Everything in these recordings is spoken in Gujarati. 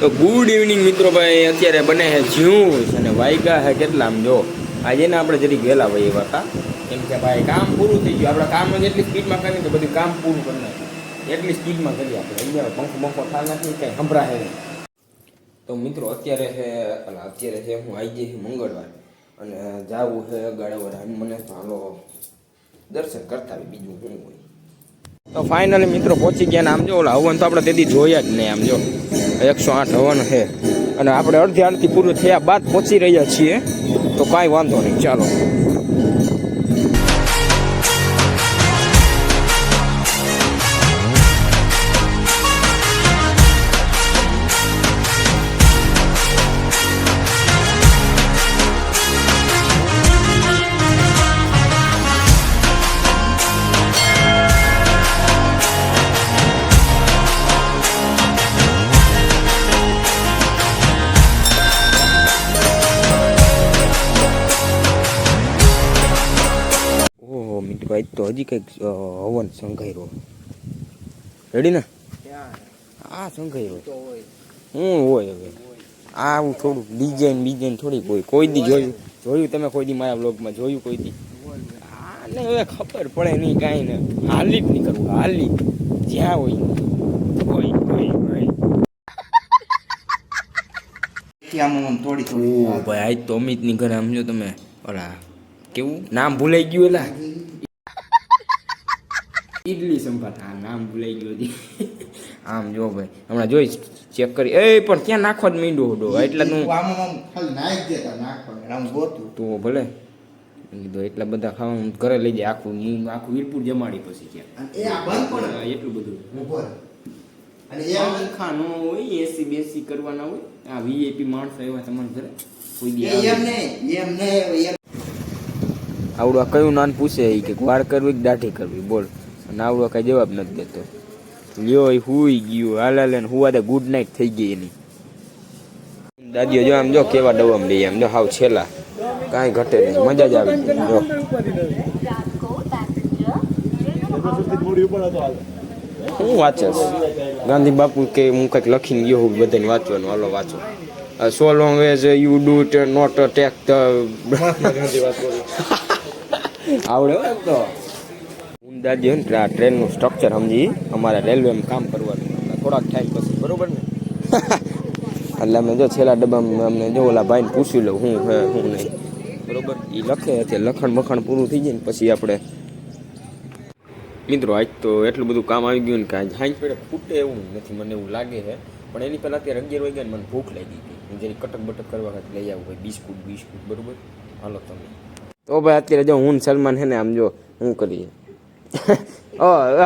તો ગુડ ઇવનિંગ મિત્રો ભાઈ, અત્યારે બને છે જ્યુસ અને વાયગા છે કેટલા આમ જો આજે ને આપણે જરી ગયેલા ભાઈ એવા હતા, કેમ કે ભાઈ કામ પૂરું થઈ ગયું. આપણે કામ જેટલી સ્પીડમાં કરીએ તો બધું કામ પૂરું કરી નાખ્યું, એટલી સ્પીડમાં કરીએ આપણે. અહીંયા પંખો થાલ નથી, કંઈ સંભળાય નહીં. તો મિત્રો અત્યારે છે હું આવી જઈ મંગળવાર અને જાવું છે ગાળાવાળા મને તો હાલો દર્શન કરતા હોય, બીજું શું હોય. તો ફાઇનલી મિત્રો પહોંચી ગયા ને આમ જો ઓલા હવન તો આપણે તેથી જોયા જ નહીં. આમ જો 108 હવન છે અને આપણે અડધી આરતી પૂરું થયા બાદ પહોંચી રહ્યા છીએ, તો કાંઈ વાંધો નહીં, ચાલો. ભાઈ તો હજી કંઈક હવન સંઘાઈ રેડી ને આ સંઘાઈ હું હોય હવે આવું થોડુંક ડિઝાઇન થોડીક હોય. કોઈ દી જોયું તમે કોઈ દી મારા બ્લોગમાં જોયું કોઈ દી? હા ને હવે ખબર પડે નહીં કાંઈ ને, હાલી જ નહીં કરવું, હાલી જ્યાં હોય ભાઈ. આજ તો અમિતની ઘરે આમ જો તમે ઓલા કેવું નામ ભૂલાઈ ગયું એલા ઇડલી સંભાર, હા નામ ભૂલાઈ ગયું હતી. આમ જો ભાઈ હમણાં જોઈ ચેક કરી એ પણ ક્યાં નાખવા જ માંડ્યો હતો એટલા તો ભલે કીધું એટલા બધા ખાવાનું ઘરે લઈ જાય, આખું વીરપુર જમાડી પછી ક્યાં એટલું બધું ખાનું હોય, એસી બેસી કરવાના હોય. આ વીઆઈપી માણસો એવા તમારા ઘરે કોઈ દી આવડું આ કયું નાન પૂછે કે વાળ કરવી કે દાઢી કરવી બોલ, અને આવડો કઈ જવાબ નથી દેતો. લ્યો એ હુઈ ગયું, હાલે ને હુવા દે, ગુડ નાઇટ થઈ ગઈ એની. દાદીઓ જો આમ જો કેવા ડવામ લઈએ, આમ જો હાવ છેલ્લા કાંઈ ઘટે નહીં, મજા જ આવી જો. હું વાંચસ ગાંધી બાપુ કે હું કંઈક લખીને ગયો હું બધાને વાંચવાનું, હાલો વાંચો. So long ways you do it not take the આવડે એમ તો. દાદી હોય ને ટ્રેનનું સ્ટ્રક્ચર સમજી અમારે રેલવેમાં કામ કરવાનું થોડાક ટાઈમ પછી, બરોબર ને? એટલે અમે જો છેલ્લા ડબ્બામાં અમને જો ઓલા ભાઈને પૂછી લઉં હું હે હું નહીં, બરોબર? એ લખે એટલે લખણ પૂરું થઈ જાય ને પછી આપણે મિત્રો આજ તો એટલું બધું કામ આવી ગયું ને કે આજ હાઈ પેડે ફૂટે એવું નથી મને એવું લાગે છે. પણ એની પહેલાં અત્યારે 11 વાગ્યા મને ભૂખ લાગી ગઈ, હું જરી કટક બટક કરવા ખાતે લઈ આવું ભાઈ બિસ્કુટ બરોબર. હાલો તમે તો ભાઈ અત્યારે જો હું સલમાન છે ને આમ જો હું કરીએ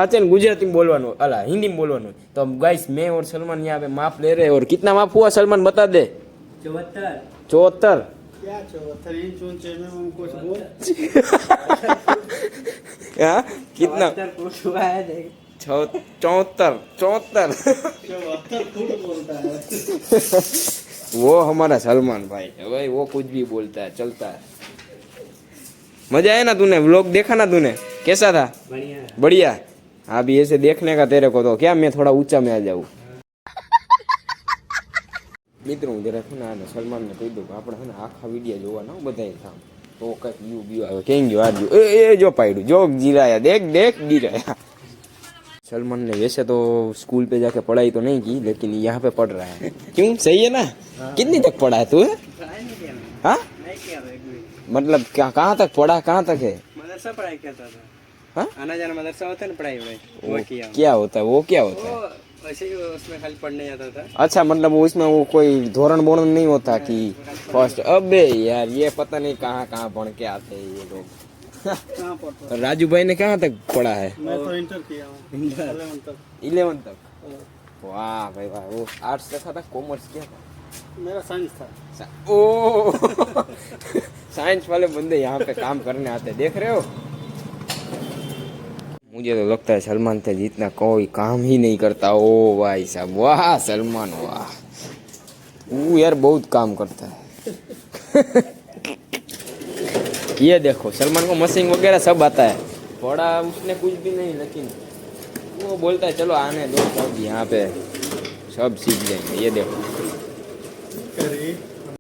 अचानक गुजराती में बोलवानो अला हिंदी में बोलवानो. तो गाइस मैं और सलमान यहाँ पे माप ले रहे हैं. और कितना माप हुआ सलमान बता दे? 74. क्या 74 इंच ऊंचे में हमको बोल हाँ कितना 74 वो हमारा सलमान भाई है भाई, वो कुछ भी बोलता है चलता है. मजा आया ना तूने? व्लॉग देखा ना तूने? कैसा था? बढ़िया. हाँ भी ऐसे देखने का तेरे को तो क्या मैं थोड़ा ऊंचा में आ जाऊँ. મિત્રો હું જરા છે ને સલમાનને કહી દઉં આપણે છે ને આખા વિડીયો જોવાના બધાય કામ તો કંઈક વ્યૂ આવે. કેમ ગયો આ એ જો પાડ્યું જો गिराया देख गिराया. सलमान ने वैसे तो स्कूल पे जाके पढ़ाई तो नहीं की, लेकिन यहाँ पे पढ़ रहा है. क्यों सही है ना? कितनी तक पढ़ा है तू? हाँ मतलब कहाँ तक पढ़ा, कहाँ तक है? मदरसा पढ़ाई करता था. हाँ आना जाना मदरसा होता है ना, पढ़ाई वो किया. क्या होता है वो? क्या होता है? वैसे ही उसमें खाली पढ़ने जाता था. अच्छा मतलब वो इसमें वो कोई धोरण बोरण नहीं होता कि फर्स्ट? अबे यार ये पता नहीं कहाँ पढ़ के आते हैं ये लोग. राजू भाई ने कहाँ तक पढ़ा है? मैं तो इंटर किया हूँ, 11 तक. वाह भाई वाह. वो आर्ट्स रखा था, कॉमर्स क्या था? मेरा साइंस था. ओ साइंस वाले बंदे यहाँ पे काम करने आते, देख रहे हो? मुझे तो लगता है सलमान थे जितना कोई काम ही नहीं करता. ओ भाई साहब वाह सलमान वाह, वो यार बहुत काम करता है. ये देखो सलमान को मशीन वगैरह सब आता है, पढ़ा उसने कुछ भी नहीं, लेकिन वो बोलता है चलो आने दो सब यहाँ पे सब सीख जाएंगे. ये देखो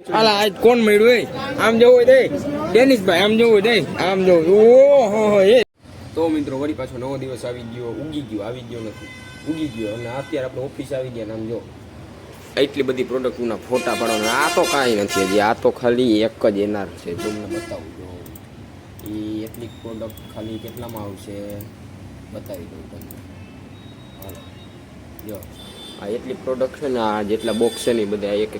હાલા આજ કોણ મળ્યું એ આમ જવું હોય દે ડેનિશભાઈ આમ જવું હોય દે આમ જવું ઓહો એ તો મિત્રો વળી પાછો નવો દિવસ આવી ગયો ઉગી ગયો નથી ઉગી ગયો અને અત્યારે આપણે ઓફિસ આવી ગયા ને આમ જો એટલી બધી પ્રોડક્ટના ફોટા પાડવાના આ તો કાંઈ નથી હજી આ તો ખાલી એક જ એનાર છે તમને બતાવું જો એ એટલી પ્રોડક્ટ ખાલી કેટલામાં આવશે બતાવી દઉં તમને હાલો જો આ એટલી પ્રોડક્ટ છે ને આ જેટલા બોક્સ છે ને એ બધા એક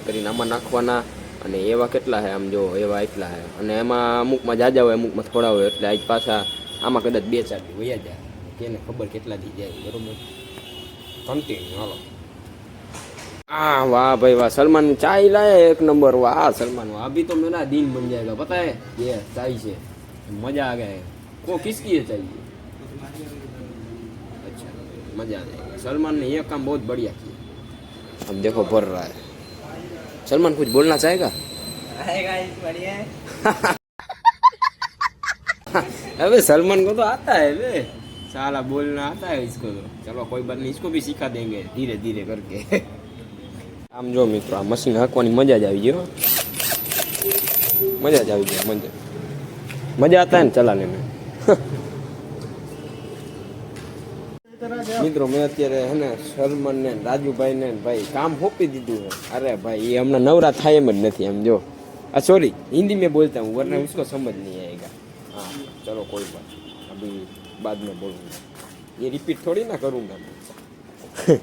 કરીને આમાં નાખવાના અને એવા કેટલા છે આમ જો એવા એટલા છે અને એમાં અમુકમાં જાજા હોય અમુકમાં થોડા હોય એટલે આજ પાછા આમાં કદાચ 2-4 દી વયા જાય કેને ખબર કેટલા દી જાય બરોબર કન્ટિન્યુ હાલો हाँ वाह भाई वाह सलमान चाय लाए एक नंबर वाह सलमान वाह अभी तो मेरा दिन बन जाएगा पता है ये चाय से मजा आ गया है को किसकी है चाहिए अच्छा मजा आ जाएगा सलमान ने ये काम बहुत बढ़िया किया अब देखो भर रहा है सलमान कुछ बोलना चाहेगा बढ़िया है अबे सलमान को तो आता है बे साला बोलना आता है इसको तो चलो कोई बात नहीं इसको भी सिखा देंगे धीरे धीरे करके આમ જો મિત્રો આ મશીન હાંકવાની મજા જ આવી ગયો મજા જ આવી ગઈ મજા આતા ને ચલાને મેં મિત્રો મેં અત્યારે હે ને સલમાન ને રાજુભાઈ ને ભાઈ કામ સોંપી દીધું है अरे भाई ये हमारा नवरा था एम नहीं हम जो सॉरी हिंदी में बोलता हूँ वरना उसको समझ नहीं आएगा हाँ चलो कोई बात अभी बाद में बोलूँगा ये रिपीट थोड़ी ना करूँगा मैं